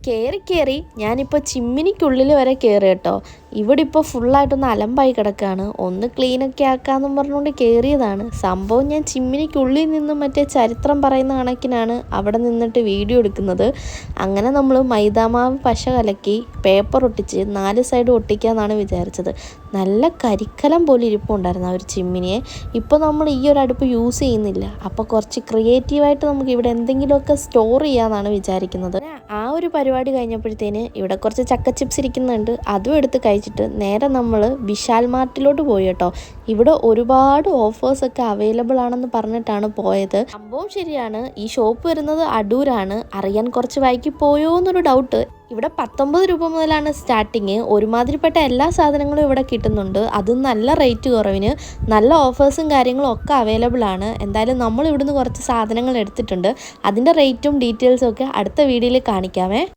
കയറി ഞാനിപ്പോൾ ചിമ്മിനിക്കുള്ളിൽ വരെ കയറി കേട്ടോ. ഇവിടെ ഇപ്പോൾ ഫുള്ളായിട്ടൊന്ന് അലമ്പായി കിടക്കുകയാണ്. ഒന്ന് ക്ലീനൊക്കെ ആക്കാമെന്നും പറഞ്ഞുകൊണ്ട് കയറിയതാണ്. സംഭവം ഞാൻ ചിമ്മിനിക്കുള്ളിൽ നിന്നും മറ്റേ ചരിത്രം പറയുന്ന കണക്കിനാണ് അവിടെ നിന്നിട്ട് വീഡിയോ എടുക്കുന്നത്. അങ്ങനെ നമ്മൾ മൈദാമാവ് പശ കലക്കി പേപ്പർ ഒട്ടിച്ച് 4 സൈഡ് ഒട്ടിക്കാമെന്നാണ് വിചാരിച്ചത്. നല്ല കരിക്കലം പോലെ ഇരിപ്പുണ്ടായിരുന്നു ആ ഒരു ചിമ്മിനിയെ. ഇപ്പോൾ നമ്മൾ ഈ ഒരു അടുപ്പ് യൂസ് ചെയ്യുന്നില്ല. അപ്പോൾ കുറച്ച് ക്രിയേറ്റീവായിട്ട് നമുക്ക് ഇവിടെ എന്തെങ്കിലുമൊക്കെ സ്റ്റോർ ചെയ്യാമെന്നാണ് വിചാരിക്കുന്നത്. ആ ഒരു പരിപാടി കഴിഞ്ഞപ്പോഴത്തേന് ഇവിടെ കുറച്ച് ചക്ക ചിപ്സ് ഇരിക്കുന്നുണ്ട്. അതും എടുത്ത് കഴിച്ചിട്ട് നേരെ നമ്മൾ വിശാൽ മാർട്ടിലോട്ട് പോയി കേട്ടോ. ഇവിടെ ഒരുപാട് ഓഫേഴ്സൊക്കെ അവൈലബിൾ ആണെന്ന് പറഞ്ഞിട്ടാണ് പോയത്. സംഭവം ശരിയാണ്, ഈ ഷോപ്പ് വരുന്നത് അടൂരാണ്. അറിയാൻ കുറച്ച് വൈകി പോയോ എന്നൊരു ഡൗട്ട്. ഇവിടെ 19 രൂപ മുതലാണ് സ്റ്റാർട്ടിങ്. ഒരുമാതിരിപ്പെട്ട എല്ലാ സാധനങ്ങളും ഇവിടെ കിട്ടുന്നുണ്ട്. അതും നല്ല റേറ്റ് കുറവിന്. നല്ല ഓഫേഴ്സും കാര്യങ്ങളും ഒക്കെ അവൈലബിൾ ആണ്. എന്തായാലും നമ്മൾ ഇവിടുന്ന് കുറച്ച് സാധനങ്ങൾ എടുത്തിട്ടുണ്ട്. അതിൻ്റെ റേറ്റും ഡീറ്റെയിൽസും ഒക്കെ അടുത്ത വീഡിയോയിൽ കാണിക്കാമേ.